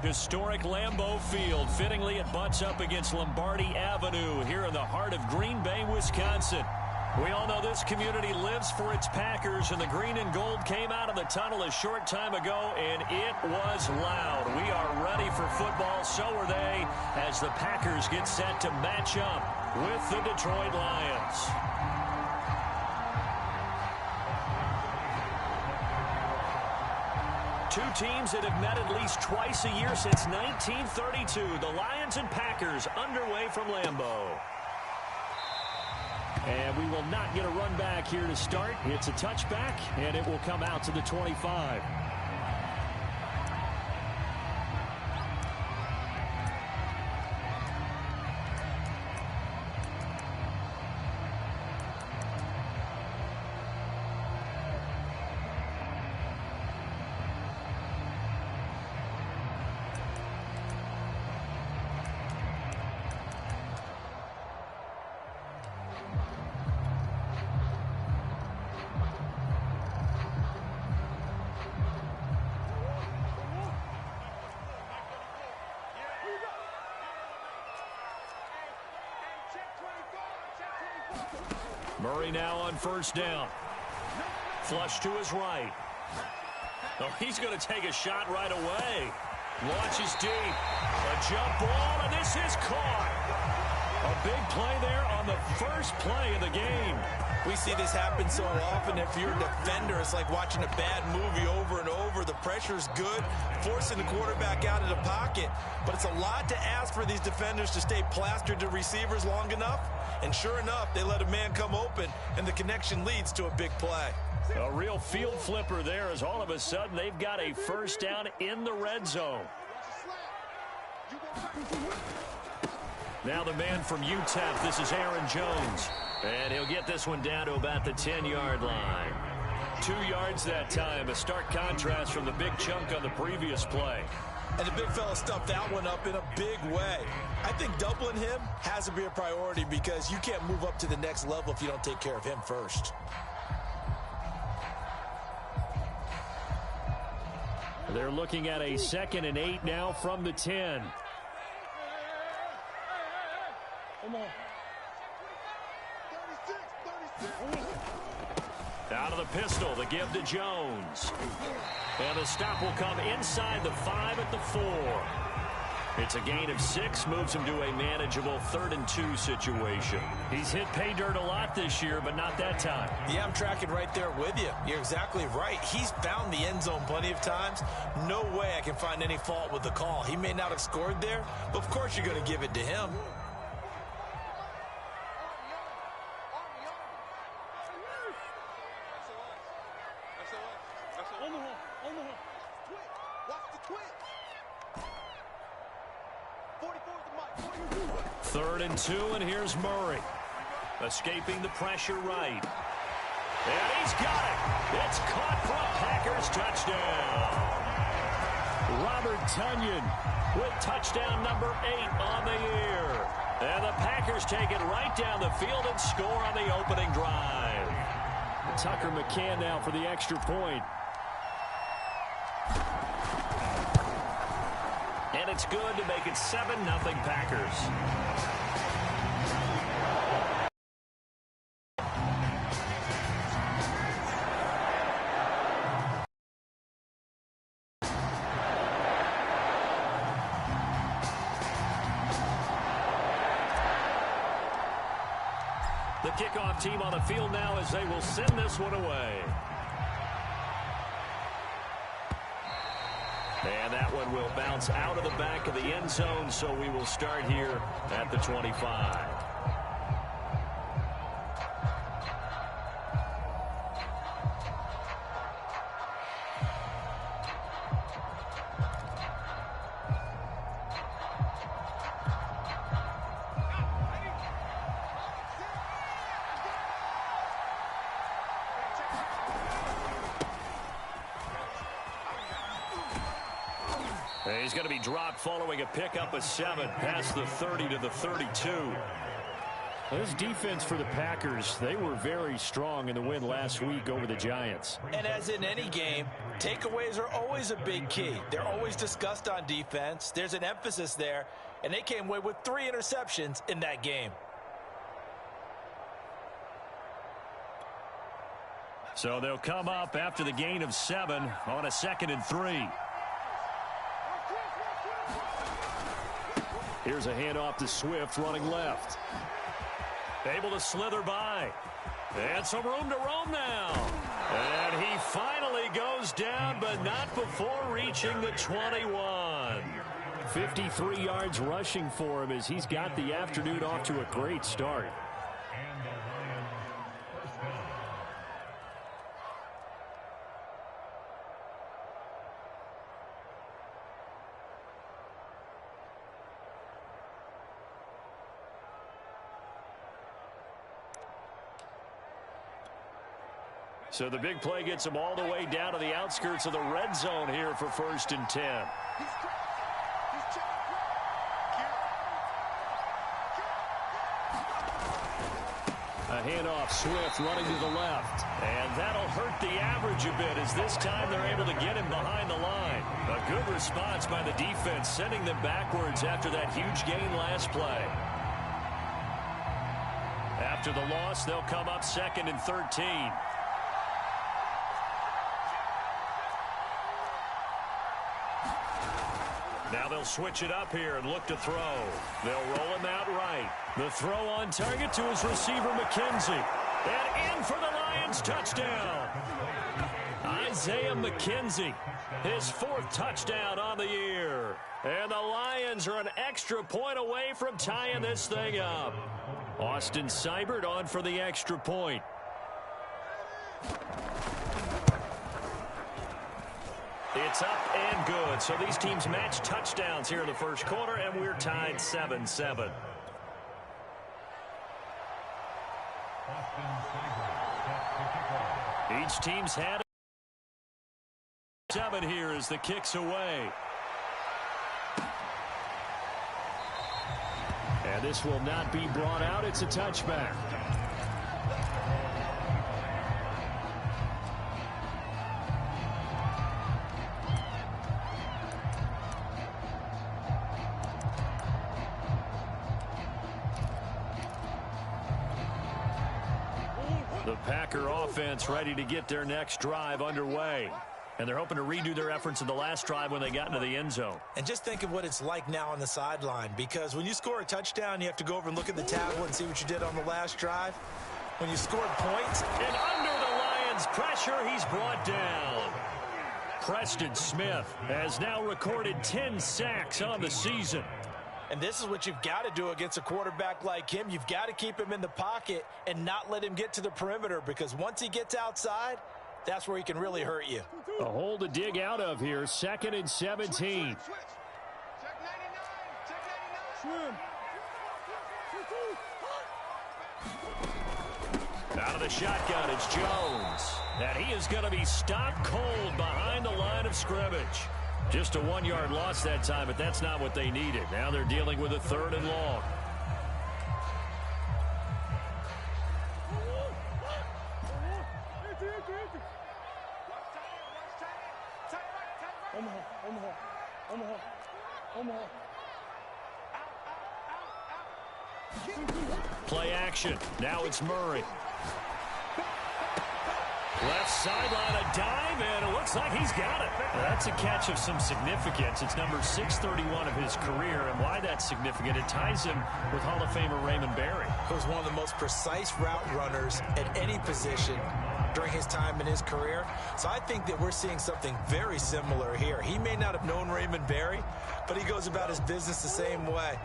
Historic Lambeau Field. Fittingly, it butts up against Lombardi Avenue here in the heart of Green Bay, Wisconsin. We all know this community lives for its Packers, and the green and gold came out of the tunnel a short time ago, and it was loud. We are ready for football, so are they, as the Packers get set to match up with the Detroit Lions. Two teams that have met at least twice a year since 1932. The Lions and Packers underway from Lambeau. And we will not get a run back here to start. It's a touchback, and it will come out to the 25. Murray now on first down. Flush to his right. Oh, he's going to take a shot right away. Launches deep. A jump ball, and this is caught. A big play there on the first play of the game. We see this happen so often. If you're a defender, it's like watching a bad movie over and over. The pressure's good, forcing the quarterback out of the pocket. But it's a lot to ask for these defenders to stay plastered to receivers long enough. And sure enough, they let a man come open, and the connection leads to a big play. A real field flipper there, as all of a sudden they've got a first down in the red zone. Now the man from UTEP, this is Aaron Jones. And he'll get this one down to about the 10-yard line. 2 yards that time, a stark contrast from the big chunk on the previous play. And the big fella stuffed that one up in a big way. I think doubling him has to be a priority because you can't move up to the next level if you don't take care of him first. They're looking at a 2nd and 8 now from the 10. Come on. Out of the pistol, the give to Jones. And the stop will come inside the 5 at the 4. It's a gain of 6, moves him to a manageable 3rd and 2 situation. He's hit pay dirt a lot this year, but not that time. Yeah, I'm tracking right there with you. You're exactly right. He's found the end zone plenty of times. No way I can find any fault with the call. He may not have scored there, but of course you're going to give it to him. Third and 2, and here's Murray. Escaping the pressure right. And he's got it. It's caught for a Packers touchdown. Robert Tonyan with touchdown number 8 on the year. And the Packers take it right down the field and score on the opening drive. Tucker McCann now for the extra point. And it's good to make it 7-0 Packers. The kickoff team on the field now as they will send this one away. And that one will bounce out of the back of the end zone, so we will start here at the 25. He's going to be dropped following a pickup of 7 past the 30 to the 32. This defense for the Packers, they were very strong in the win last week over the Giants. And as in any game, takeaways are always a big key. They're always discussed on defense. There's an emphasis there, and they came away with 3 interceptions in that game. So they'll come up after the gain of 7 on a 2nd and 3. Here's a handoff to Swift running left. Able to slither by. And some room to roam now. And he finally goes down, but not before reaching the 21. 53 yards rushing for him as he's got the afternoon off to a great start. So the big play gets him all the way down to the outskirts of the red zone here for 1st and 10. A handoff, Swift running to the left. And that'll hurt the average a bit as this time they're able to get him behind the line. A good response by the defense, sending them backwards after that huge gain last play. After the loss, they'll come up 2nd and 13. Now they'll switch it up here and look to throw. They'll roll him out right. The throw on target to his receiver, McKenzie. And in for the Lions touchdown. Isaiah McKenzie, his 4th touchdown on the year. And the Lions are an extra point away from tying this thing up. Austin Seibert on for the extra point. It's up and good. So these teams match touchdowns here in the first quarter, and we're tied 7-7. Each team's had 7 here as the kick's away. And this will not be brought out. It's a touchback. The Packer offense ready to get their next drive underway. And they're hoping to redo their efforts in the last drive when they got into the end zone. And just think of what it's like now on the sideline, because when you score a touchdown, you have to go over and look at the tablet and see what you did on the last drive. When you scored points. And under the Lions' pressure, he's brought down. Preston Smith has now recorded 10 sacks on the season. And this is what you've got to do against a quarterback like him. You've got to keep him in the pocket and not let him get to the perimeter, because once he gets outside, that's where he can really hurt you. A hole to dig out of here. 2nd and 17. Out of the shotgun, it's Jones. And he is going to be stopped cold behind the line of scrimmage. Just a 1-yard loss that time, but that's not what they needed. Now they're dealing with a 3rd and long. Play action. Now it's Murray. Left sideline, a dive, and it looks like he's got it. That's a catch of some significance. It's number 631 of his career, and why that's significant, it ties him with Hall of Famer Raymond Berry. He was one of the most precise route runners at any position during his time in his career. So I think that we're seeing something very similar here. He may not have known Raymond Berry, but he goes about his business the same way.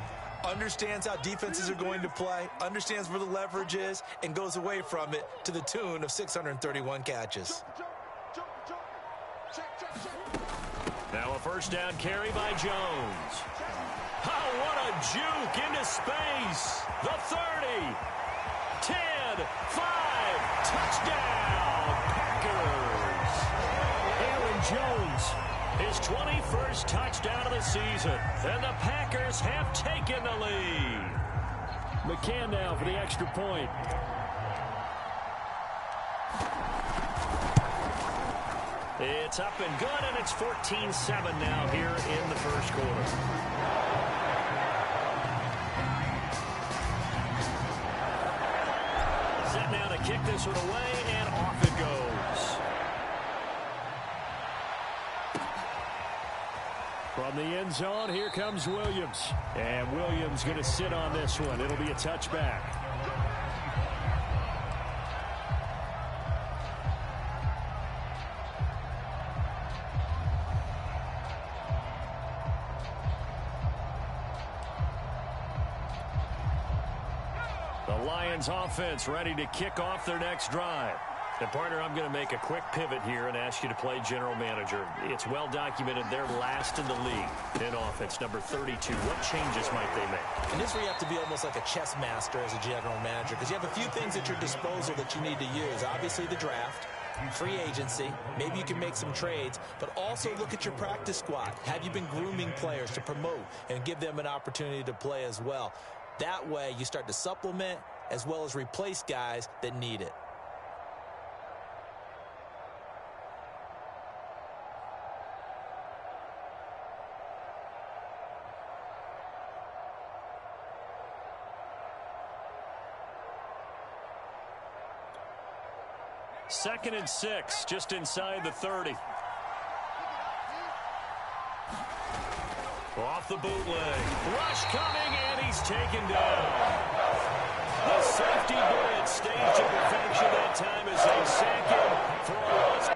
Understands how defenses are going to play, understands where the leverage is, and goes away from it to the tune of 631 catches. Now a first down carry by Jones. Oh, what a juke into space. The 30, 10, 5, touchdown, Packers. Aaron Jones, his 21st touchdown of the season, and the Packers have taken the lead. McCann now for the extra point. It's up and good, and it's 14-7 now here in the first quarter. Set now to kick this one away, and off it goes. From the end zone, here comes Williams. And Williams going to sit on this one. It'll be a touchback. The Lions offense ready to kick off their next drive. And, partner, I'm going to make a quick pivot here and ask you to play general manager. It's well documented they're last in the league in offense, number 32. What changes might they make? And this is where you have to be almost like a chess master as a general manager, because you have a few things at your disposal that you need to use. Obviously, the draft, free agency, maybe you can make some trades, but also look at your practice squad. Have you been grooming players to promote and give them an opportunity to play as well? That way, you start to supplement as well as replace guys that need it. Second and 6, just inside the 30. Off the bootleg. Rush coming, and he's taken down. The safety blitz staged to perfection that time as they sack him for a loss.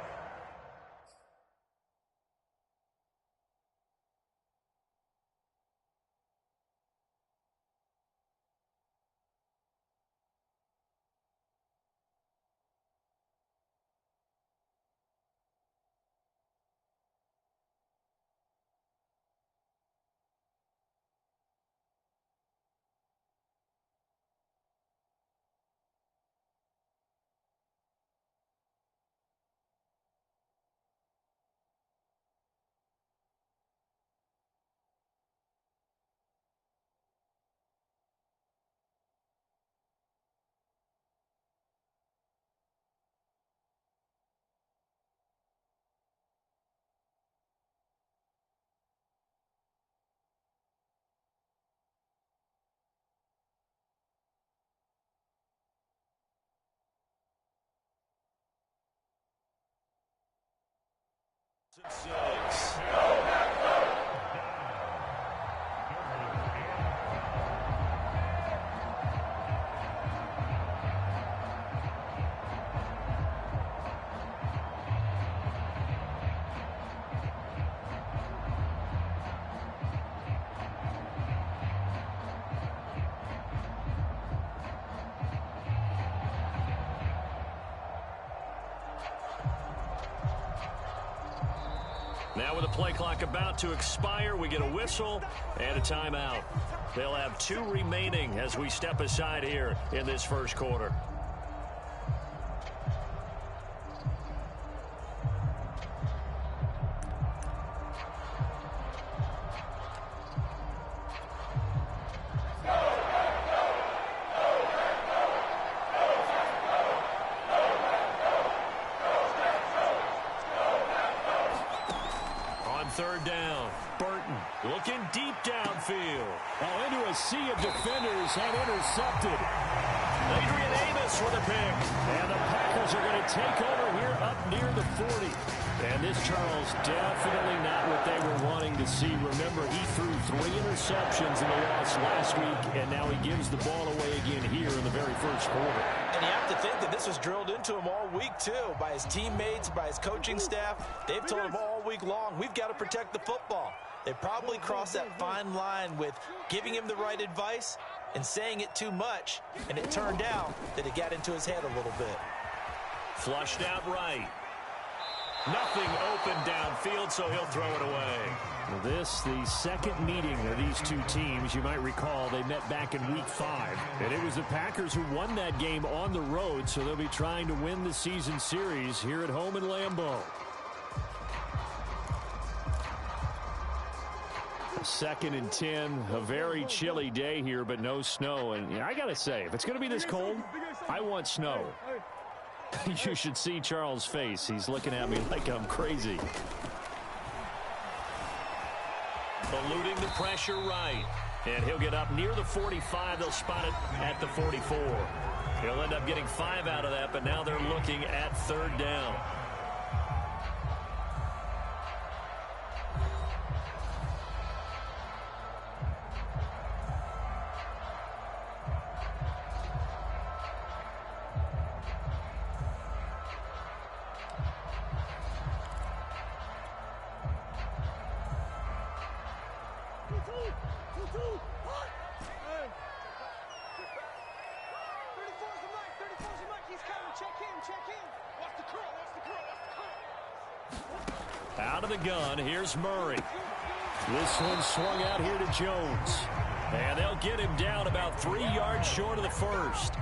Six. Now with the play clock about to expire, we get a whistle and a timeout. They'll have 2 remaining as we step aside here in this first quarter. Third down. Burton looking deep downfield. Oh, into a sea of defenders and intercepted. Adrian Amos with a pick. And the Packers are going to take over here up near the 40. And this, Charles, definitely not what they were wanting to see. Remember, he threw 3 interceptions in the loss last week, and now he gives the ball away again here in the very first quarter. And you have to think that this was drilled into him all week, too, by his teammates, by his coaching staff. They've told him all week long, we've got to protect the football. They probably crossed that fine line with giving him the right advice and saying it too much, and it turned out that it got into his head a little bit. Flushed out right. Nothing open downfield, so he'll throw it away. This, the second meeting of these two teams. You might recall they met back in week 5. And it was the Packers who won that game on the road, so they'll be trying to win the season series here at home in Lambeau. 2nd and 10, a very chilly day here, but no snow. And I got to say, if it's going to be this cold, I want snow. You should see Charles' face. He's looking at me like I'm crazy. Eluding the pressure right. And he'll get up near the 45. They'll spot it at the 44. He'll end up getting 5 out of that, but now they're looking at 3rd down. Out of the gun, here's Murray. This one swung out here to Jones. And they'll get him down about 3 yards short of the first.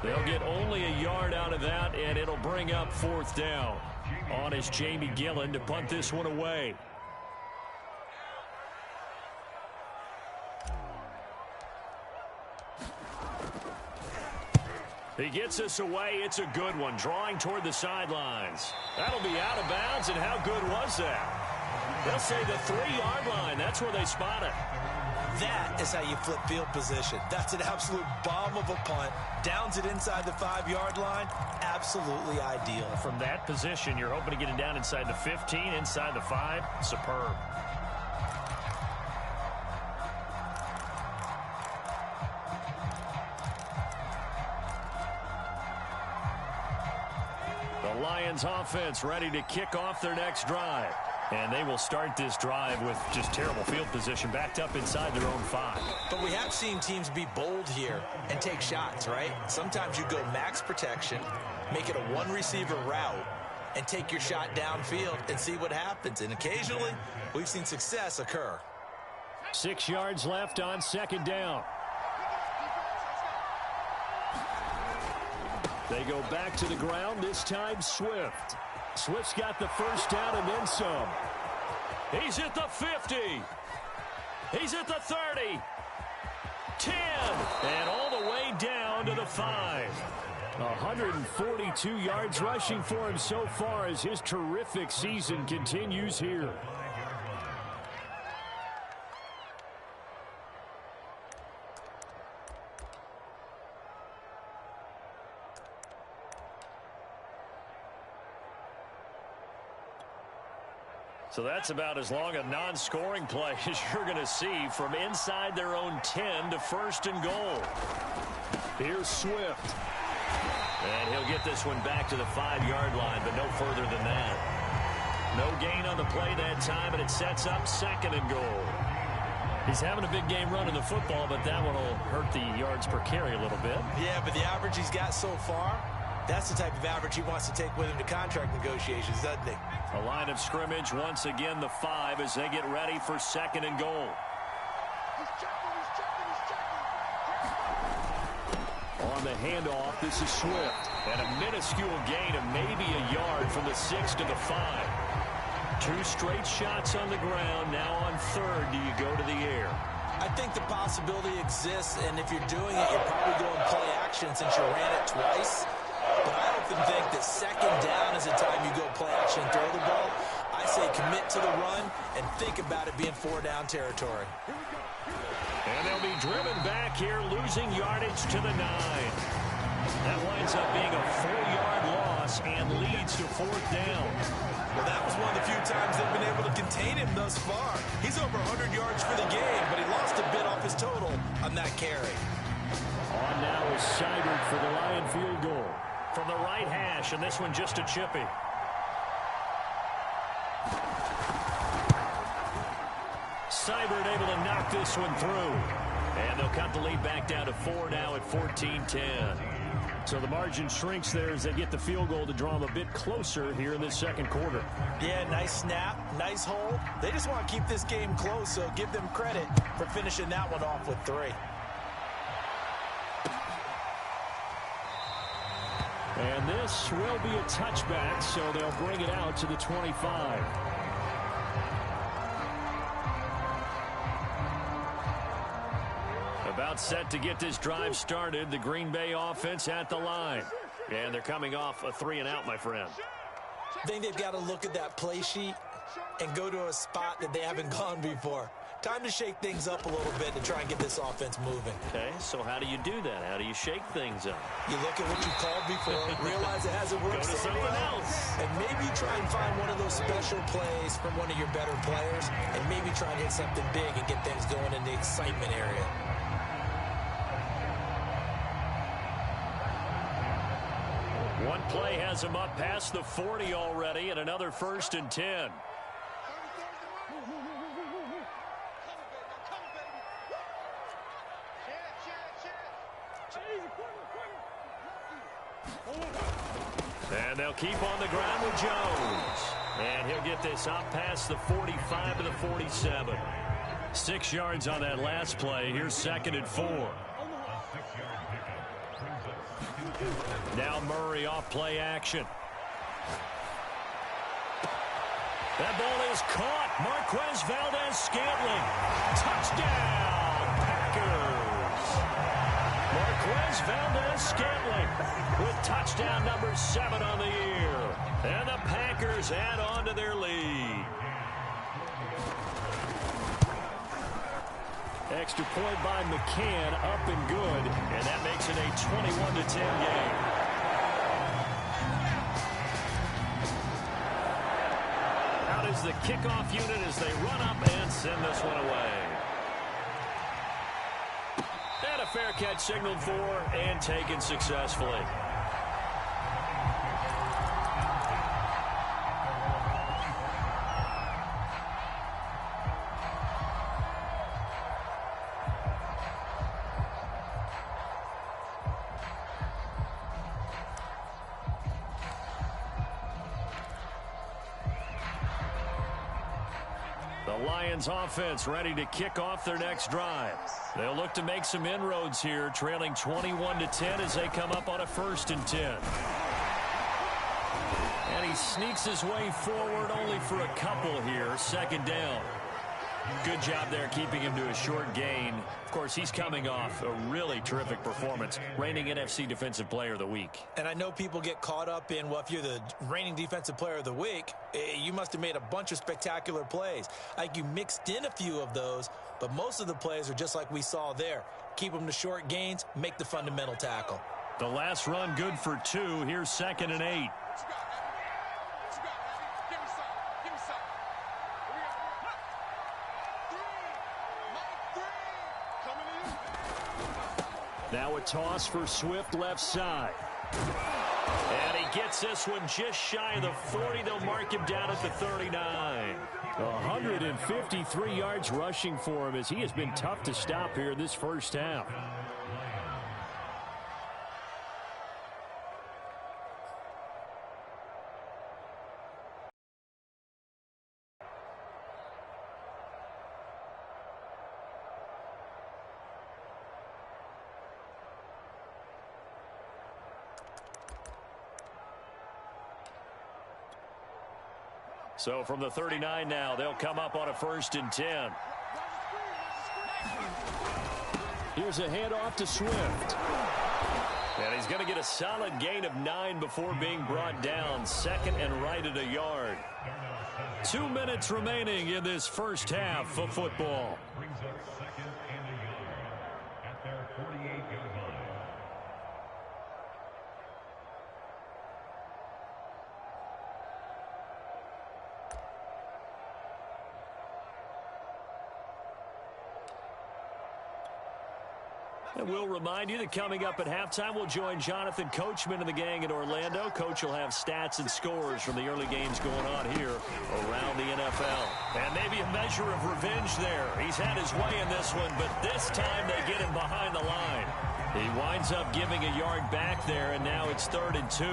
They'll get only a yard out of that, and it'll bring up 4th down. On is Jamie Gillen to punt this one away. He gets us away. It's a good one. Drawing toward the sidelines. That'll be out of bounds, and how good was that? They'll say the 3-yard line. That's where they spot it. That is how you flip field position. That's an absolute bomb of a punt. Downs it inside the 5-yard line. Absolutely ideal. From that position, you're hoping to get it down inside the 15, inside the 5. Superb. The Lions offense ready to kick off their next drive. And they will start this drive with just terrible field position, backed up inside their own 5. But we have seen teams be bold here and take shots, right? Sometimes you go max protection, make it a one-receiver route, and take your shot downfield and see what happens. And occasionally, we've seen success occur. 6 yards left on 2nd down. They go back to the ground, this time Swift. Swift's got the first down and then some. He's at the 50. He's at the 30. 10. And all the way down to the 5. 142 yards rushing for him so far as his terrific season continues here. So that's about as long a non-scoring play as you're going to see from inside their own 10 to 1st and goal. Here's Swift. And he'll get this one back to the 5-yard line, but no further than that. No gain on the play that time, and it sets up 2nd and goal. He's having a big game running the football, but that one will hurt the yards per carry a little bit. Yeah, but the average he's got so far, that's the type of average he wants to take with him to contract negotiations, doesn't he? A line of scrimmage, once again the 5 as they get ready for 2nd and goal. On the handoff, this is Swift. And a minuscule gain of maybe a yard from the 6 to the 5. 2 straight shots on the ground. Now on 3rd, do you go to the air? I think the possibility exists, and if you're doing it, you're probably going play action since you ran it twice. But I often think that 2nd down is the time you go play action and throw the ball. I say commit to the run and think about it being 4-down territory. And they'll be driven back here, losing yardage to the 9. That winds up being a 4-yard loss and leads to 4th down. Well, that was one of the few times they've been able to contain him thus far. He's over 100 yards for the game, but he lost a bit off his total on that carry. On now is Seibert for the Lion field goal. From the right hash, and this one just a chippy. Seibert able to knock this one through. And they'll cut the lead back down to 4 now at 14-10. So the margin shrinks there as they get the field goal to draw them a bit closer here in this 2nd quarter. Yeah, nice snap, nice hold. They just want to keep this game close, so give them credit for finishing that one off with 3. And this will be a touchback, so they'll bring it out to the 25. About set to get this drive started. The Green Bay offense at the line. And they're coming off a 3-and-out, my friend. I think they've got to look at that play sheet and go to a spot that they haven't gone before. Time to shake things up a little bit to try and get this offense moving. Okay, so how do you do that? How do you shake things up? You look at what you called before, realize it hasn't worked. Go to something else. And maybe try and find one of those special plays from one of your better players, and maybe try and hit something big and get things going in the excitement area. One play has him up past the 40 already, and another 1st and 10. And they'll keep on the ground with Jones. And he'll get this up past the 45 to the 47. 6 yards on that last play. Here's 2nd and 4. Now Murray off play action. That ball is caught. Marquez Valdez-Scantling. Touchdown, Packers. Marquez Valdez-Scantling with touchdown number 7 on the year. And the Packers add on to their lead. Extra point by McCann, up and good. And that makes it a 21-10 game. Out is the kickoff unit as they run up and send this one away. And a fair catch signaled for and taken successfully. Lions offense ready to kick off their next drive. They'll look to make some inroads here, trailing 21-10 as they come up on a 1st and 10. And he sneaks his way forward only for a couple here. 2nd down. Good job there keeping him to a short gain. Of course, he's coming off a really terrific performance, reigning NFC Defensive Player of the Week. And I know people get caught up in, well, if you're the reigning Defensive Player of the Week, you must have made a bunch of spectacular plays. Like you mixed in a few of those, but most of the plays are just like we saw there. Keep them to short gains, make the fundamental tackle. The last run good for 2. Here's 2nd and 8. Now a toss for Swift left side. And he gets this one just shy of the 40. They'll mark him down at the 39. 153 yards rushing for him as he has been tough to stop here in this first half. So from the 39 now, they'll come up on a 1st and 10. Here's a handoff to Swift. And he's going to get a solid gain of 9 before being brought down. 2nd and right at a yard. 2 minutes remaining in this first half of football. And we'll remind you that coming up at halftime, we'll join Jonathan Coachman and the gang in Orlando. Coach will have stats and scores from the early games going on here around the NFL. And maybe a measure of revenge there. He's had his way in this one, but this time they get him behind the line. He winds up giving a yard back there, and now it's 3rd and 2.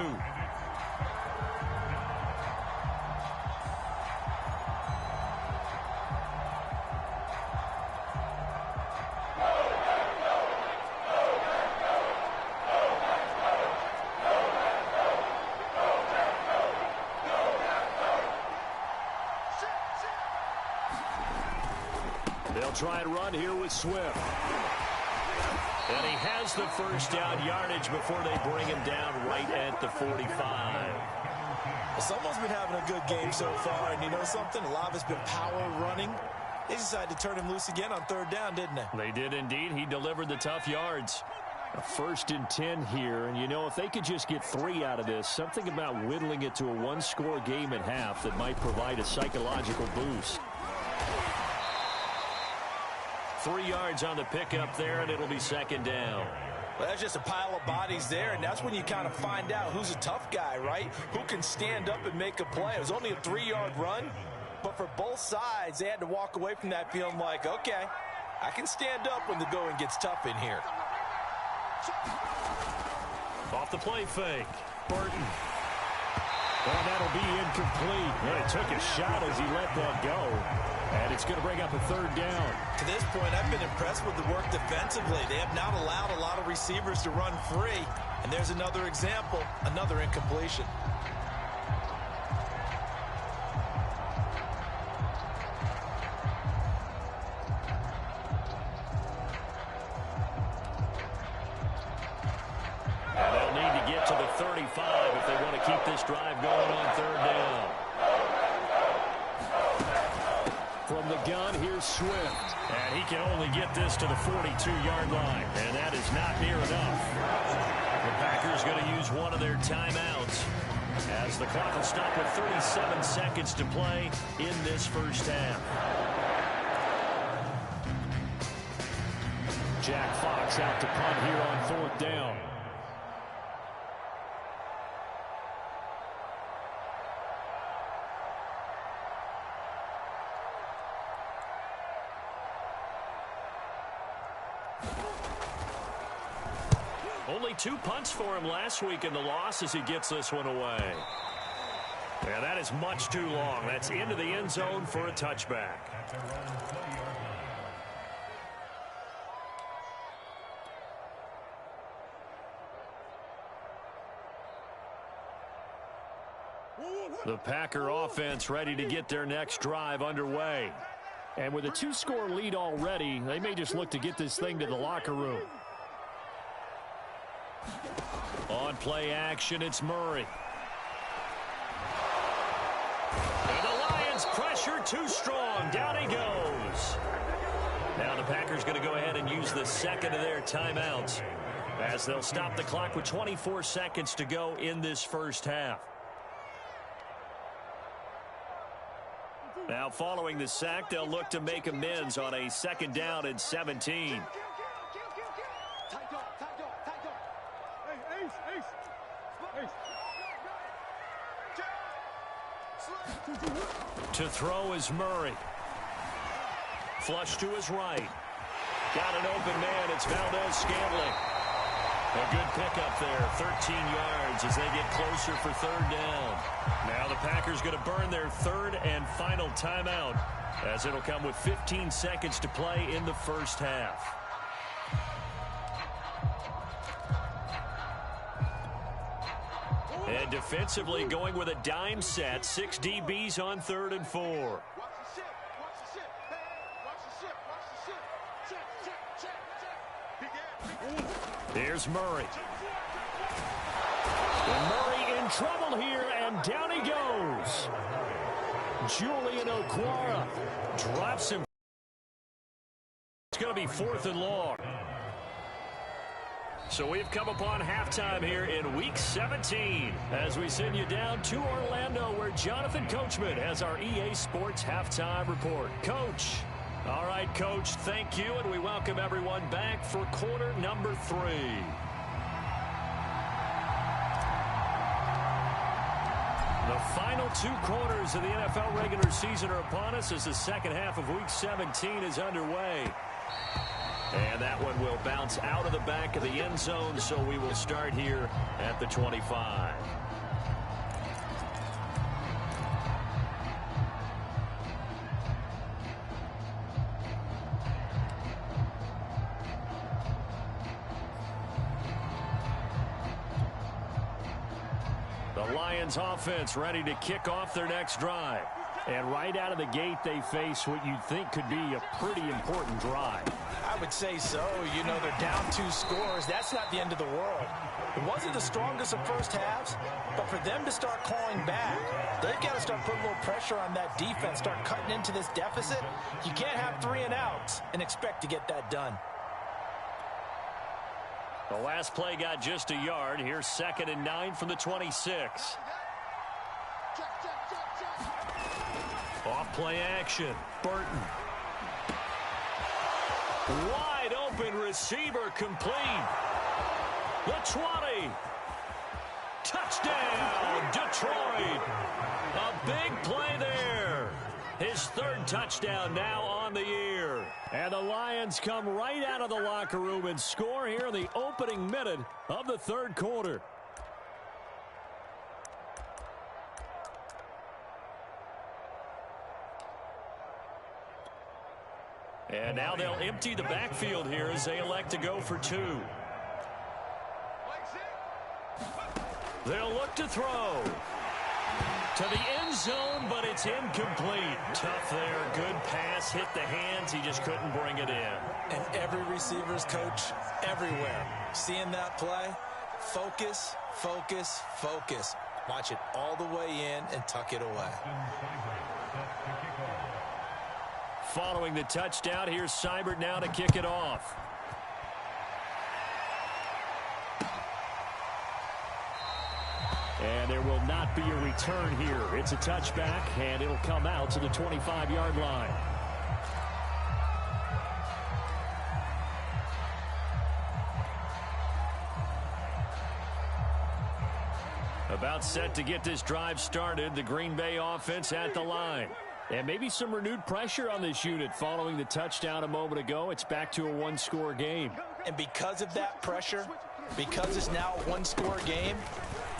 They'll try and run here with Swift. And he has the first down yardage before they bring him down right at the 45. Well, someone's been having a good game so far, and you know something? A lot of it's been power running. They decided to turn him loose again on third down, didn't they? They did indeed. He delivered the tough yards. A 1st and 10 here, and you know, if they could just get 3 out of this, something about whittling it to a one-score game at half that might provide a psychological boost. 3 yards on the pickup there, and it'll be 2nd down. Well, that's just a pile of bodies there, and that's when you kind of find out who's a tough guy, right? Who can stand up and make a play. It was only a 3-yard run, but for both sides, they had to walk away from that feeling like, okay, I can stand up when the going gets tough in here. Off the play fake. Burton. Well, that'll be incomplete. Well, he took a shot as he let that go. And it's going to bring up a 3rd down. To this point, I've been impressed with the work defensively. They have not allowed a lot of receivers to run free. And there's another example, another incompletion. And they'll need to get to the 35 if they want to keep this drive going on 3rd down. From the gun, here's Swift. And he can only get this to the 42-yard line. And that is not near enough. The Packers going to use one of their timeouts as the clock will stop with 37 seconds to play in this first half. Jack Fox out to punt here on 4th down. Only 2 punts for him last week in the loss as he gets this one away. Yeah, that is much too long. That's into the end zone for a touchback. The Packer offense ready to get their next drive underway. And with a 2-score lead already, they may just look to get this thing to the locker room. On play action, it's Murray. And the Lions pressure too strong. Down he goes. Now the Packers going to go ahead and use the 2nd of their timeouts as they'll stop the clock with 24 seconds to go in this first half. Now following the sack, they'll look to make amends on a 2nd down and 17. To throw is Murray. Flush to his right. Got an open man. It's Valdez-Scantling. A good pickup there. 13 yards as they get closer for 3rd down. Now the Packers going to burn their 3rd and final timeout as it'll come with 15 seconds to play in the first half. And defensively going with a dime set. 6 DBs on 3rd and 4. Here's Murray. And Murray in trouble here, and down he goes. Julian Okwara drops him. It's going to be 4th and long. So we've come upon halftime here in Week 17 as we send you down to Orlando where Jonathan Coachman has our EA Sports Halftime Report. Coach. All right, Coach, thank you, and we welcome everyone back for quarter number 3. The final 2 quarters of the NFL regular season are upon us as the second half of Week 17 is underway. And that one will bounce out of the back of the end zone, so we will start here at the 25. The Lions offense ready to kick off their next drive. And right out of the gate, they face what you'd think could be a pretty important drive. I I would say so. You know, they're down 2 scores. That's not the end of the world. It wasn't the strongest of first halves, but for them to start clawing back, they've got to start putting a little pressure on that defense, start cutting into this deficit. You can't have 3 and outs and expect to get that done. The last play got just a yard. Here's 2nd and 9 from the 26. Off play action. Burton. Wide open receiver complete. The 20. Touchdown, Detroit. A big play there. His 3rd touchdown now on the year. And the Lions come right out of the locker room and score here in the opening minute of the 3rd quarter. And now they'll empty the backfield here as they elect to go for 2. They'll look to throw to the end zone, but it's incomplete. Tough there. Good pass. Hit the hands. He just couldn't bring it in. And every receiver's coach everywhere. Seeing that play, focus, focus, focus. Watch it all the way in and tuck it away. Following the touchdown, here's Seibert now to kick it off. And there will not be a return here. It's a touchback, and it'll come out to the 25-yard line. About set to get this drive started. The Green Bay offense at the line. And maybe some renewed pressure on this unit following the touchdown a moment ago. It's back to a 1-score game. And because of that pressure, because it's now a 1-score game,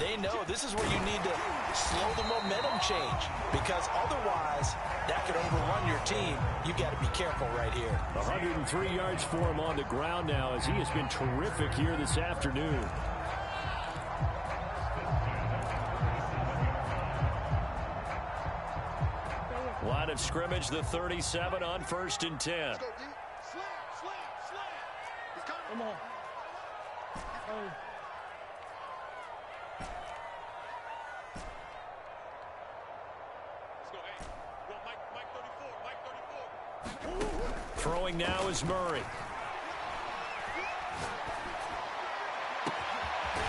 they know this is where you need to slow the momentum change, because otherwise that could overrun your team. You got to be careful right here. 103 yards for him on the ground now, as he has been terrific here this afternoon. Line of scrimmage, the 37 on 1st and 10. Come on. Throwing now is Murray.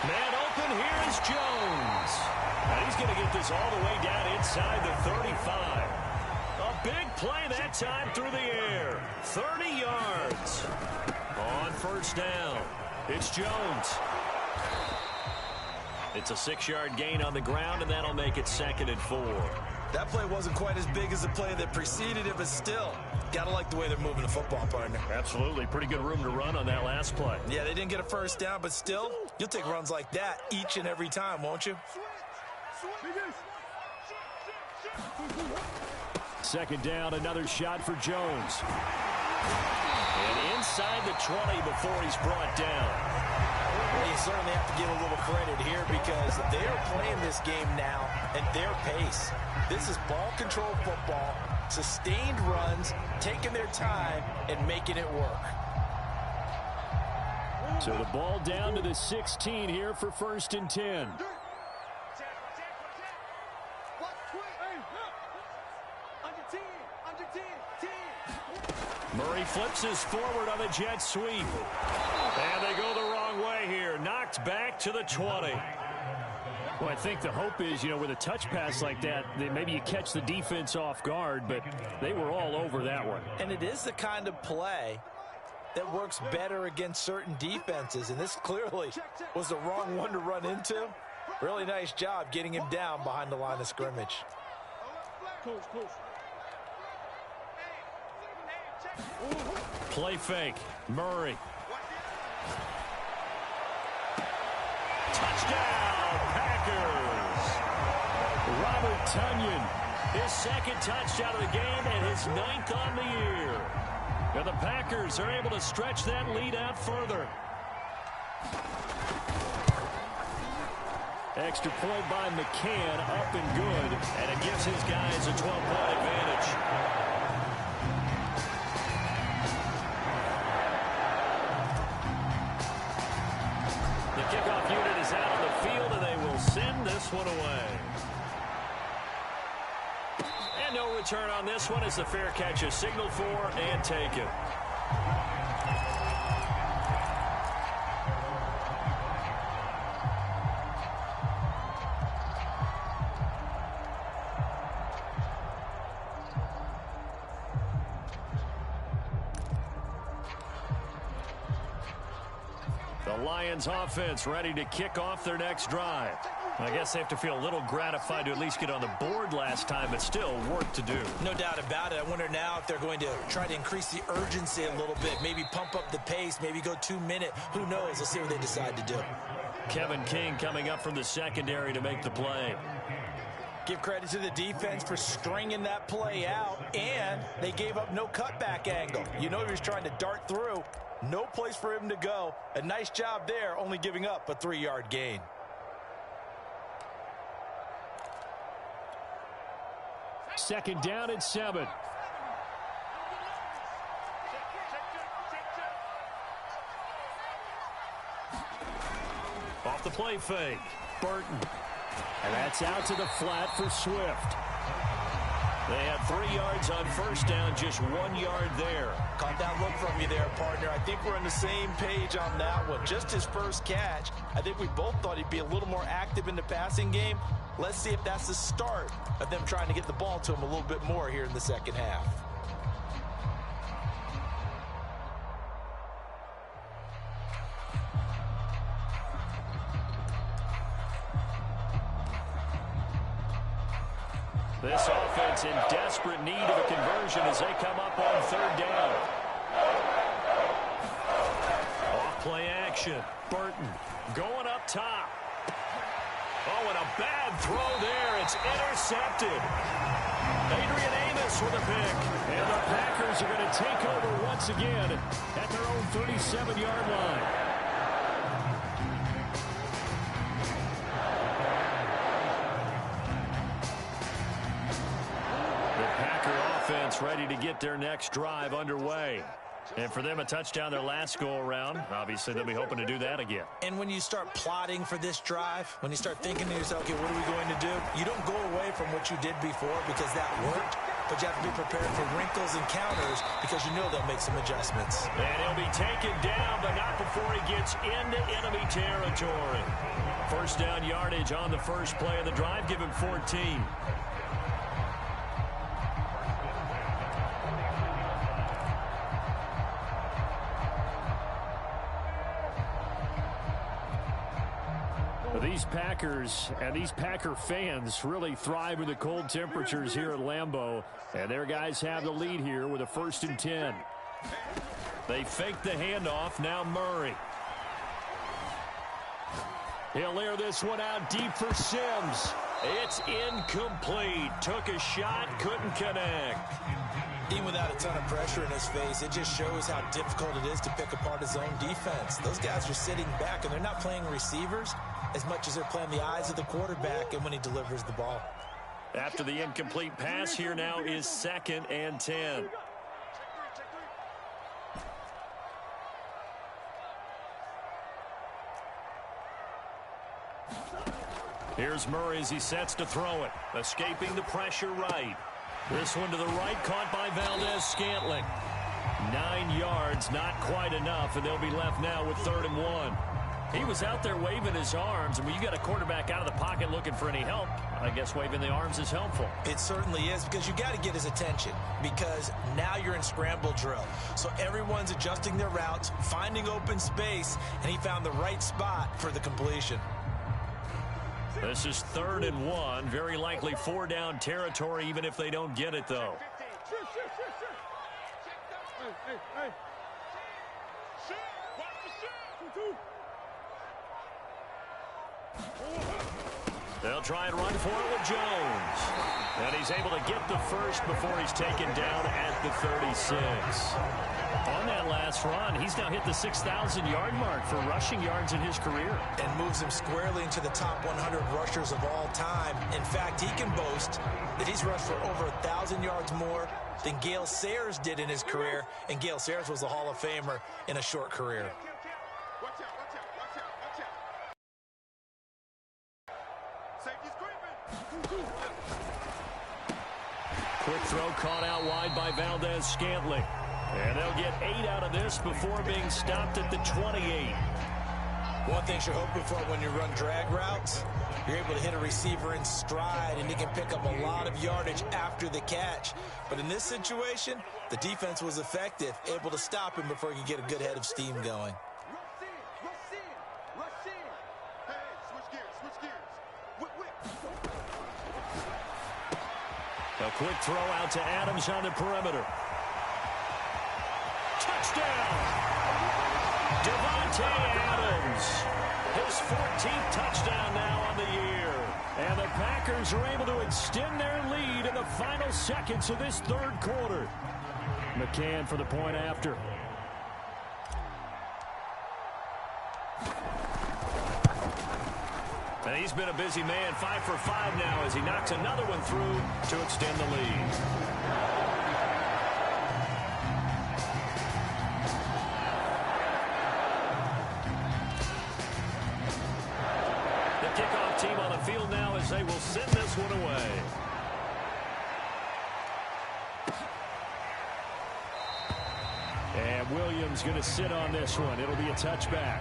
Man open, here is Jones. And he's going to get this all the way down inside the 35. A big play that time through the air. 30 yards. On 1st down, it's Jones. It's a 6-yard gain on the ground, and that'll make it 2nd and 4. That play wasn't quite as big as the play that preceded it, but still, got to like the way they're moving the football, partner. Absolutely. Pretty good room to run on that last play. Yeah, they didn't get a 1st down, but still, you'll take runs like that each and every time, won't you? 2nd down, another shot for Jones. And inside the 20 before he's brought down. Well, you certainly have to give a little credit here, because they are playing this game now at their pace. This is ball control football, sustained runs, taking their time and making it work. So the ball down to the 16 here for 1st and 10. Murray flips his forward on the jet sweep. And they go the wrong way here. Knocked back to the 20. Well, I think the hope is, with a touch pass like that maybe you catch the defense off guard, but they were all over that one. And it is the kind of play that works better against certain defenses, and this clearly was the wrong one to run into. Really nice job getting him down behind the line of scrimmage. Play fake. Murray. Touchdown, Packers. Robert Tonyan, his 2nd touchdown of the game and his 9th on the year. And the Packers are able to stretch that lead out further. Extra point by McCann, up and good. And it gives his guys a 12-point advantage. one away. And no return on this one as the fair catch is signaled for and taken. The Lions offense ready to kick off their next drive. I guess they have to feel a little gratified to at least get on the board last time, but still work to do. No doubt about it. I wonder now if they're going to try to increase the urgency a little bit, maybe pump up the pace, maybe go 2 minute. Who knows? Let's see what they decide to do. Kevin King coming up from the secondary to make the play. Give credit to the defense for stringing that play out, and they gave up no cutback angle. You know he was trying to dart through. No place for him to go. A nice job there, only giving up a 3-yard gain. Second down at 7. Off the play fake. Burton. And that's out to the flat for Swift. They had 3 yards on first down, just 1 yard there. Caught that look from you there, partner. I think we're on the same page on that one. Just his first catch. I think we both thought he'd be a little more active in the passing game. Let's see if that's the start of them trying to get the ball to him a little bit more here in the second half. This offense in desperate need of a conversion as they come up on third down. Off play action. Burton going up top. Oh, and a bad throw there. It's intercepted. Adrian Amos with a pick. And the Packers are going to take over once again at their own 37-yard line. Offense ready to get their next drive underway. And for them, a touchdown their last go-around. Obviously, they'll be hoping to do that again. And when you start plotting for this drive, when you start thinking to yourself, okay, what are we going to do? You don't go away from what you did before because that worked, but you have to be prepared for wrinkles and counters because you know they'll make some adjustments. And he'll be taken down, but not before he gets into enemy territory. First down yardage on the first play of the drive. Give him 14. These Packers and these Packer fans really thrive in the cold temperatures here at Lambeau. And their guys have the lead here with a 1st and 10. They fake the handoff. Now Murray. He'll air this one out deep for Sims. It's incomplete. Took a shot, couldn't connect. Even without a ton of pressure in his face, it just shows how difficult it is to pick apart his own defense. Those guys are sitting back, and they're not playing receivers as much as they're playing the eyes of the quarterback and when he delivers the ball. After the incomplete pass, here now is 2nd and 10. Here's Murray as he sets to throw it. Escaping the pressure right. This one to the right, caught by Valdez-Scantling. 9 yards, not quite enough, and they'll be left now with 3rd and 1. He was out there waving his arms, and when you got a quarterback out of the pocket looking for any help, I guess waving the arms is helpful. It certainly is, because you got to get his attention, because now you're in scramble drill. So everyone's adjusting their routes, finding open space, and he found the right spot for the completion. This is 3rd and 1. Very likely 4-down territory, even if they don't get it, though. They'll try and run for it with Jones. And he's able to get the first before he's taken down at the 36. On that last run, he's now hit the 6,000-yard mark for rushing yards in his career. And moves him squarely into the top 100 rushers of all time. In fact, he can boast that he's rushed for over 1,000 yards more than Gale Sayers did in his career. And Gale Sayers was a Hall of Famer in a short career. Watch out. Safety's Quick throw caught out wide by Valdez-Scantling. And they'll get 8 out of this before being stopped at the 28. One thing you're hoping for when you run drag routes, you're able to hit a receiver in stride, and he can pick up a lot of yardage after the catch. But in this situation, the defense was effective, able to stop him before he could get a good head of steam going. A quick throw out to Adams on the perimeter. Touchdown! Devontae Adams. His 14th touchdown now on the year. And the Packers are able to extend their lead in the final seconds of this third quarter. McCann for the point after. And he's been a busy man, 5 for 5 now as he knocks another one through to extend the lead. The kickoff team on the field now as they will send this one away. And Williams going to sit on this one. It'll be a touchback.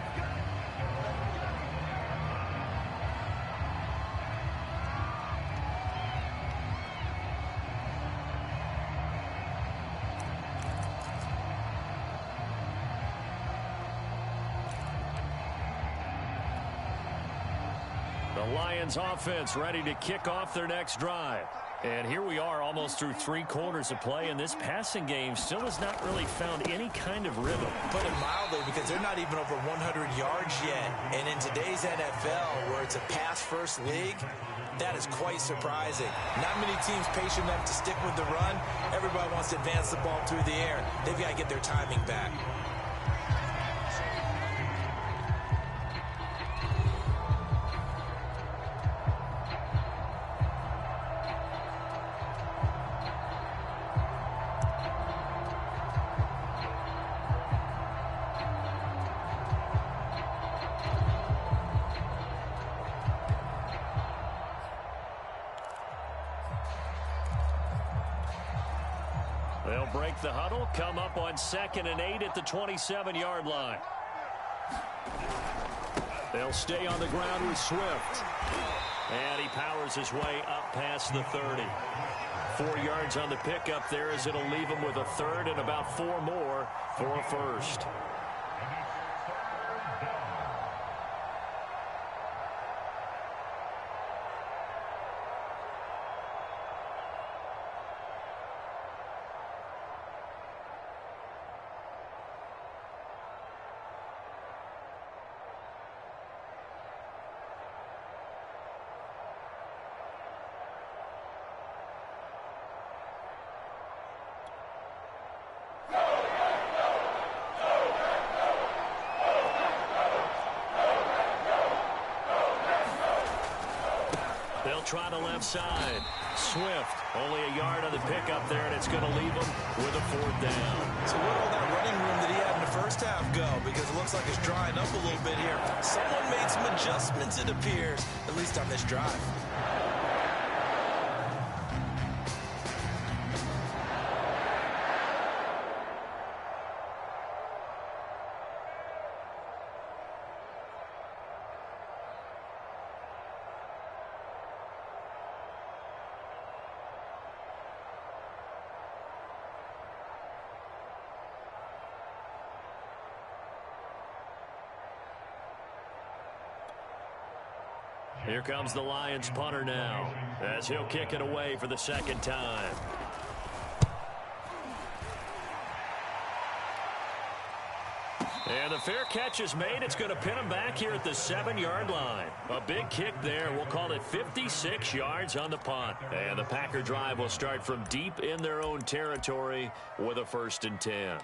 Lions offense ready to kick off their next drive. And here we are almost through 3 quarters of play, and this passing game still has not really found any kind of rhythm. Put it mildly, because they're not even over 100 yards yet. And in today's NFL, where it's a pass-first league, that is quite surprising. Not many teams patient enough to stick with the run. Everybody wants to advance the ball through the air. They've got to get their timing back. They'll break the huddle, come up on 2nd and 8 at the 27-yard line. They'll stay on the ground with Swift. And he powers his way up past the 30. 4 yards on the pickup there as it'll leave him with a third and about 4 more for a first. Try to left side. Swift, only a yard on the pickup there, and it's going to leave him with a 4th down. So where all that running room that he had in the first half go? Because it looks like it's drying up a little bit here. Someone made some adjustments, it appears, at least on this drive. Here comes the Lions punter now as he'll kick it away for the 2nd time. And the fair catch is made. It's going to pin him back here at the 7-yard line. A big kick there. We'll call it 56 yards on the punt. And the Packer drive will start from deep in their own territory with a 1st and 10.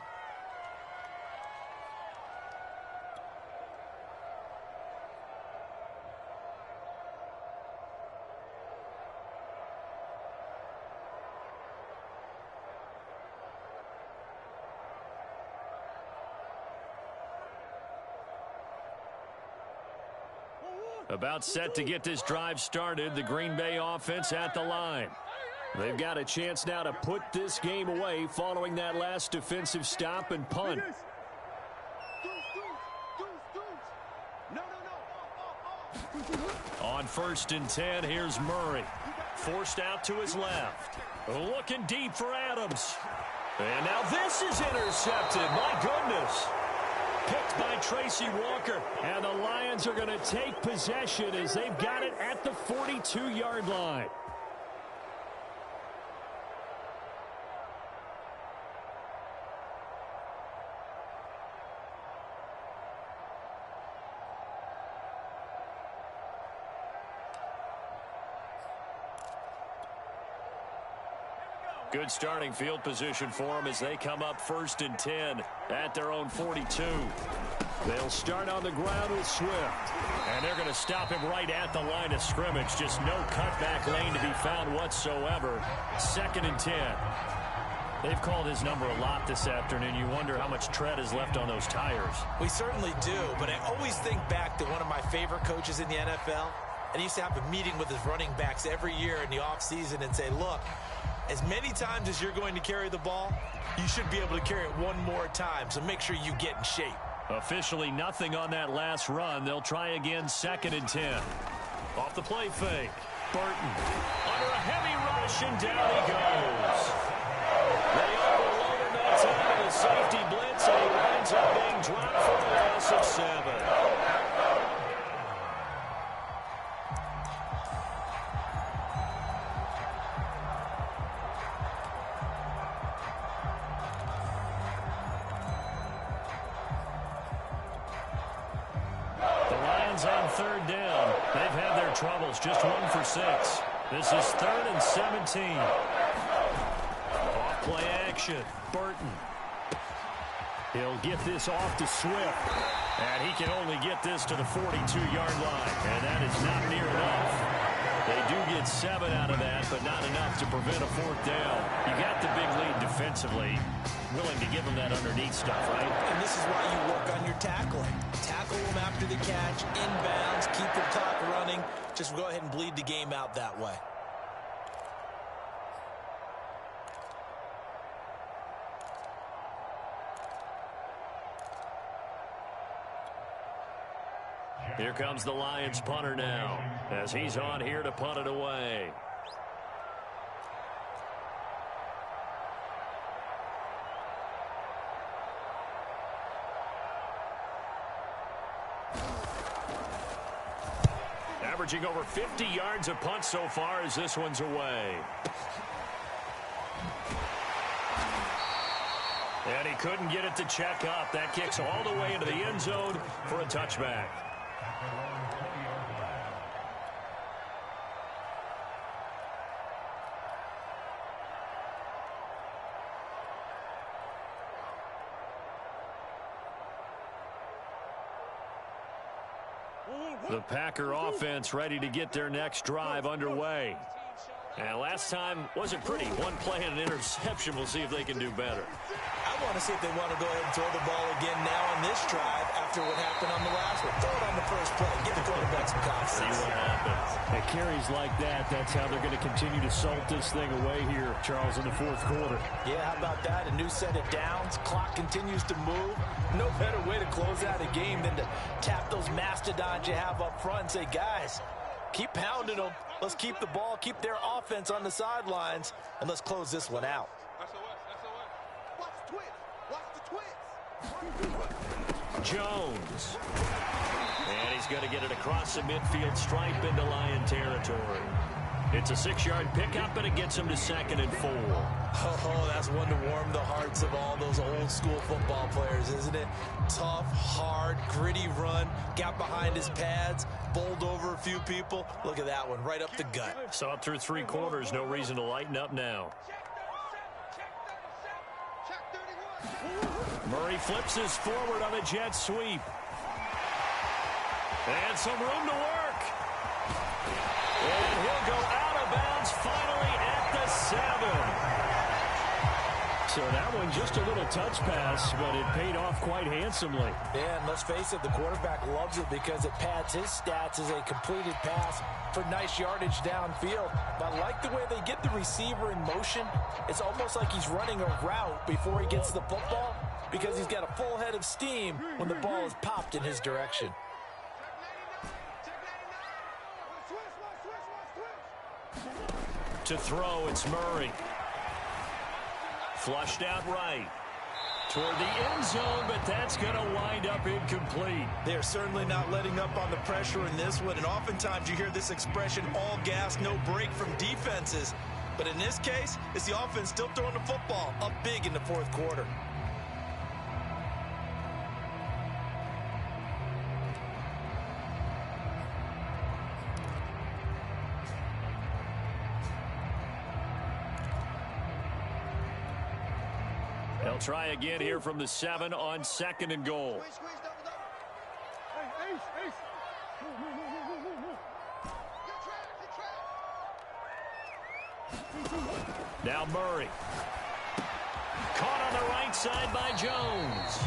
About set to get this drive started. The Green Bay offense at the line. They've got a chance now to put this game away following that last defensive stop and punt. On 1st and 10, here's Murray. Forced out to his left. Looking deep for Adams. And now this is intercepted. My goodness. Picked by Tracy Walker. And the Lions are going to take possession as they've got it at the 42-yard line. Good starting field position for them as they come up 1st and 10 at their own 42. They'll start on the ground with Swift. And they're going to stop him right at the line of scrimmage. Just no cutback lane to be found whatsoever. 2nd and 10. They've called his number a lot this afternoon. You wonder how much tread is left on those tires. We certainly do, but I always think back to one of my favorite coaches in the NFL. And he used to have a meeting with his running backs every year in the offseason and say, look, as many times as you're going to carry the ball, you should be able to carry it one more time, so make sure you get in shape. Officially nothing on that last run. They'll try again 2nd and 10. Off the play fake. Burton under a heavy rush, and down he goes. They overload him that time with a safety blitz, and he winds up being dropped for a loss of 7. On 3rd down. They've had their troubles. Just 1 for 6. This is 3rd and 17. Off play action. Burton. He'll get this off to Swift. And he can only get this to the 42-yard line. And that is not near enough. They do get 7 out of that, but not enough to prevent a 4th down. You got the big lead defensively. Willing to give them that underneath stuff, right? And this is why you work on your tackling. Tackle them after the catch, inbounds, keep the clock running. Just go ahead and bleed the game out that way. Here comes the Lions punter now, as he's on here to punt it away. Averaging over 50 yards a punt so far as this one's away. And he couldn't get it to check up. That kicks all the way into the end zone for a touchback. The Packer offense ready to get their next drive underway. And last time wasn't pretty. One play and an interception. We'll see if they can do better. I want to see if they want to go ahead and throw the ball again now on this drive after what happened on the last one. Throw it on the first play. Give the quarterback some confidence. See what happens. At carries like that, that's how they're going to continue to salt this thing away here, Charles, in the 4th quarter. Yeah, how about that? A new set of downs. Clock continues to move. No better way to close out a game than to tap those mastodons you have up front and say, guys, keep pounding them. Let's keep the ball, keep their offense on the sidelines, and let's close this one out. Jones. And he's going to get it across the midfield stripe into Lion territory. It's a 6-yard pickup, and it gets him to 2nd and 4. Oh, that's one to warm the hearts of all those old-school football players, isn't it? Tough, hard, gritty run. Got behind his pads, bowled over a few people. Look at that one, right up the gut. Saw it through 3 quarters. No reason to lighten up now. Murray flips his forward on a jet sweep. And some room to work. And he'll go out of bounds finally at the 7. So that one just a little touch pass, but it paid off quite handsomely. Yeah, and let's face it, the quarterback loves it because it pads his stats as a completed pass for nice yardage downfield. I like the way they get the receiver in motion. It's almost like he's running a route before he gets the football because he's got a full head of steam when the ball is popped in his direction. To throw, it's Murray. Flushed out right. Toward the end zone, but that's going to wind up incomplete. They're certainly not letting up on the pressure in this one, and oftentimes you hear this expression, all gas, no break from defenses. But in this case, it's the offense still throwing the football up big in the fourth quarter. They'll try again here from the 7 on 2nd and goal. Now Murray. Caught on the right side by Jones.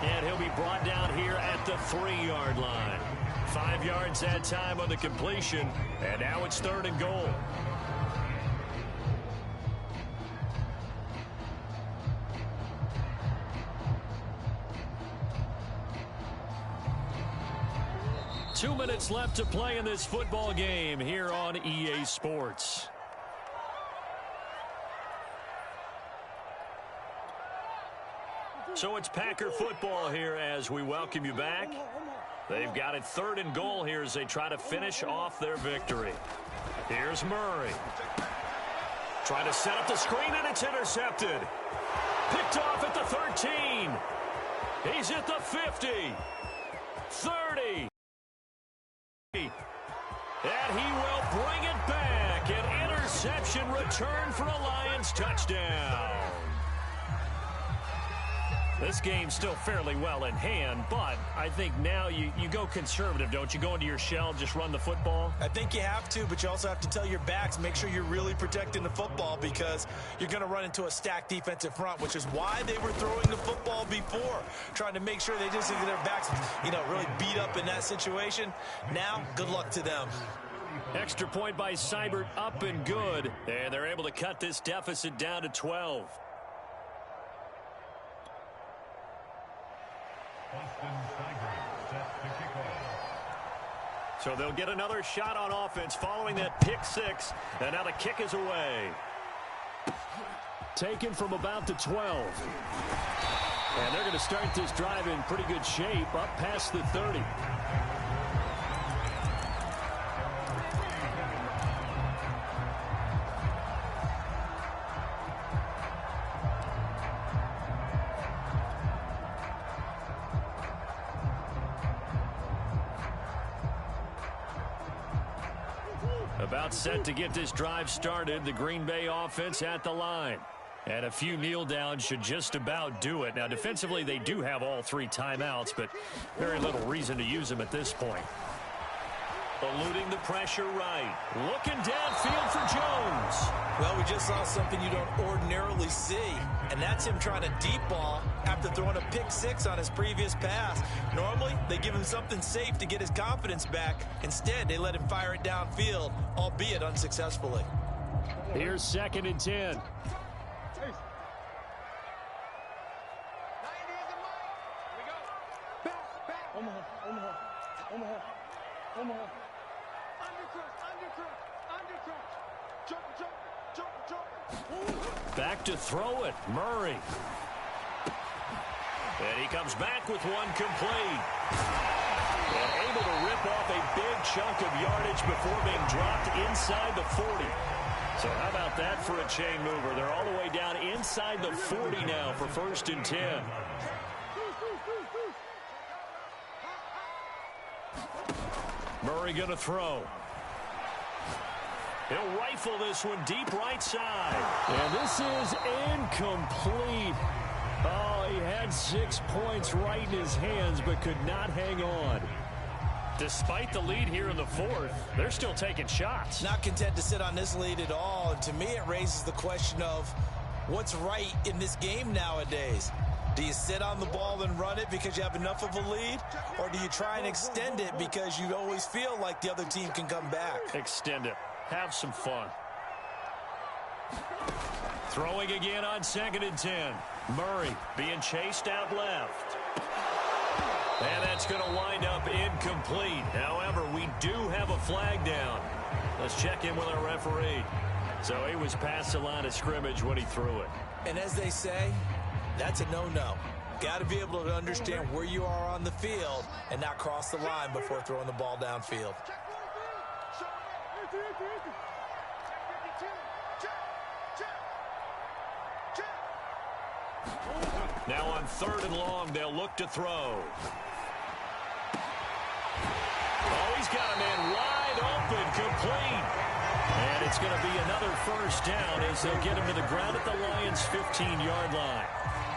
And he'll be brought down here at the 3-yard line. 5 yards that time on the completion. And now it's 3rd and goal. Two minutes left to play in this football game here on EA Sports. So it's Packer football here as we welcome you back. They've got it 3rd and goal here as they try to finish off their victory. Here's Murray. Trying to set up the screen, and it's intercepted. Picked off at the 13. He's at the 50. 30. And he will bring it back. An interception return for a Lions touchdown. This game's still fairly well in hand, but I think now you go conservative, don't you? Go into your shell, just run the football? I think you have to, but you also have to tell your backs, make sure you're really protecting the football because you're going to run into a stacked defensive front, which is why they were throwing the football before, trying to make sure they just get their backs, really beat up in that situation. Now, good luck to them. Extra point by Seibert, up and good. And they're able to cut this deficit down to 12. So they'll get another shot on offense following that pick 6. And now the kick is away. Taken from about the 12. And they're going to start this drive in pretty good shape up past the 30. About set to get this drive started. The Green Bay offense at the line. And a few kneel downs should just about do it. Now, defensively, they do have all 3 timeouts, but very little reason to use them at this point. Eluding the pressure right. Looking downfield for Jones. Well, we just saw something you don't ordinarily see, and that's him trying to deep ball after throwing a pick 6 on his previous pass. Normally, they give him something safe to get his confidence back. Instead, they let him fire it downfield, albeit unsuccessfully. Here's 2nd and 10. Back to throw it, Murray. And he comes back with one complete. And able to rip off a big chunk of yardage before being dropped inside the 40. So how about that for a chain mover? They're all the way down inside the 40 now for 1st and 10. Murray going to throw. He'll rifle this one deep right side. And this is incomplete. Oh, he had 6 points right in his hands, but could not hang on. Despite the lead here in the 4th, they're still taking shots. Not content to sit on this lead at all. And to me, it raises the question of, what's right in this game nowadays. Do you sit on the ball and run it because you have enough of a lead? Or do you try and extend it because you always feel like the other team can come back? Extend it. Have some fun. Throwing again on 2nd and 10. Murray being chased out left. And that's going to wind up incomplete. However, we do have a flag down. Let's check in with our referee. So he was past the line of scrimmage when he threw it. And as they say, that's a no-no. Got to be able to understand where you are on the field and not cross the line before throwing the ball downfield. Now on 3rd and long, they'll look to throw. Oh, he's got a man wide open, complete. And it's going to be another first down as they'll get him to the ground at the Lions' 15-yard line.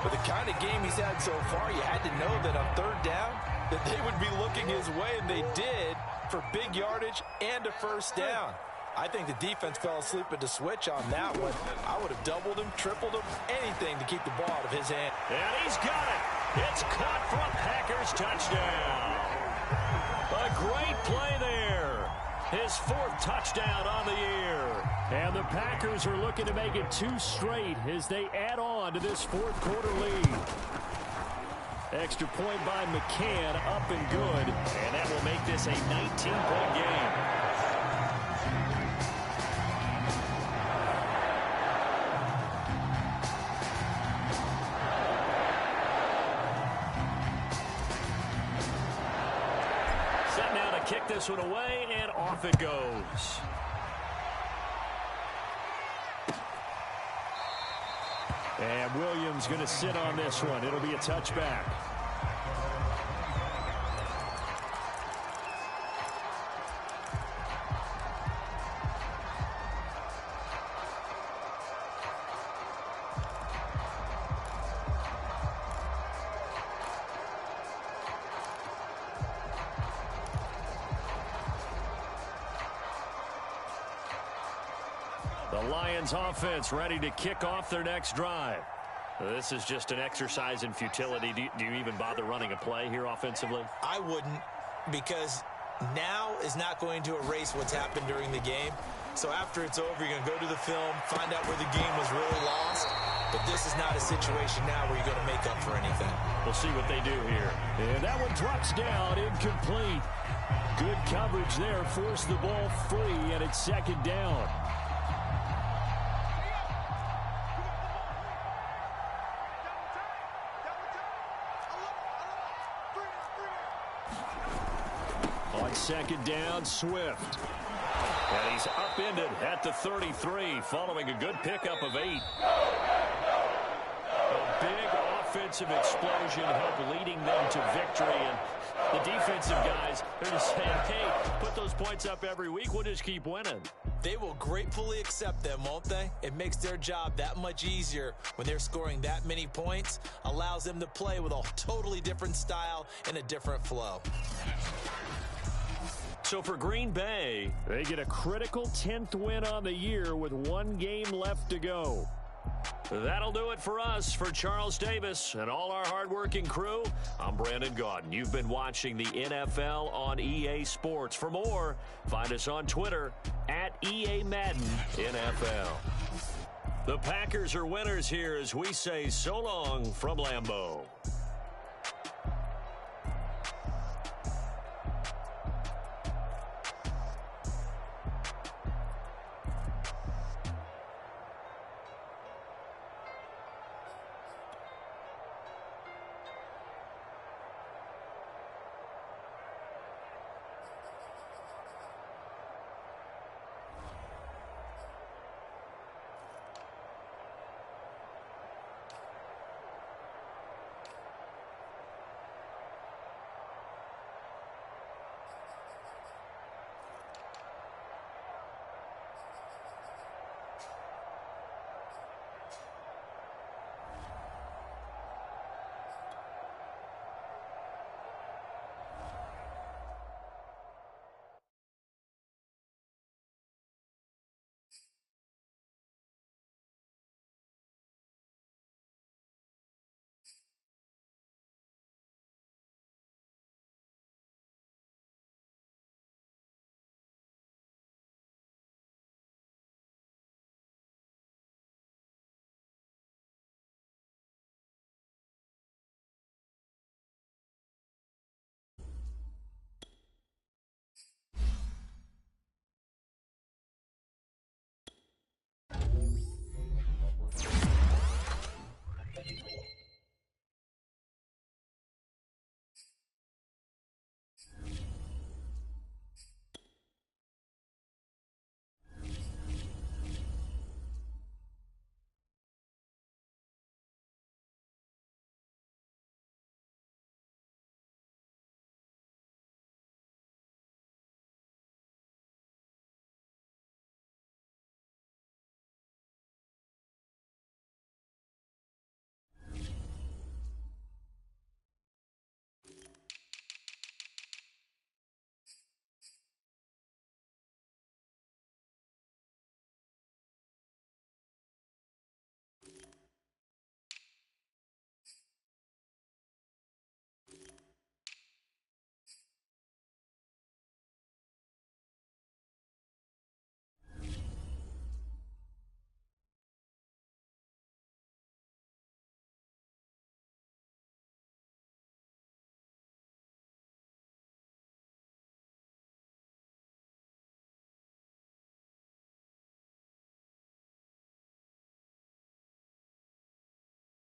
With the kind of game he's had so far, you had to know that on 3rd down, that they would be looking his way, and they did, for big yardage and a first down. I think the defense fell asleep at the switch on that one. I would have doubled him, tripled him, anything to keep the ball out of his hand. And he's got it. It's caught for a Packers touchdown. A great play there. His 4th touchdown on the year. And the Packers are looking to make it 2 straight as they add on to this 4th quarter lead. Extra point by McCann, up and good. And that will make this a 19-point game. Set now to kick this one away, and off it goes. And Williams going to sit on this one. It'll be a touchback. The Lions offense ready to kick off their next drive. This is just an exercise in futility. Do you even bother running a play here offensively? I wouldn't, because now is not going to erase what's happened during the game. So after it's over, you're going to go to the film, find out where the game was really lost. But this is not a situation now where you're going to make up for anything. We'll see what they do here. And that one drops down, incomplete. Good coverage there, forced the ball free, and it's 2nd down. On 2nd down, Swift. And he's upended at the 33 following a good pickup of 8. A big offensive explosion helped leading them to victory. And the defensive guys, they're just saying, hey, put those points up every week. We'll just keep winning. They will gratefully accept them, won't they? It makes their job that much easier when they're scoring that many points. Allows them to play with a totally different style and a different flow. So for Green Bay, they get a critical 10th win on the year with 1 game left to go. That'll do it for us. For Charles Davis and all our hardworking crew, I'm Brandon Gaudin. You've been watching the NFL on EA Sports. For more, find us on Twitter at EA Madden NFL. The Packers are winners here as we say so long from Lambeau.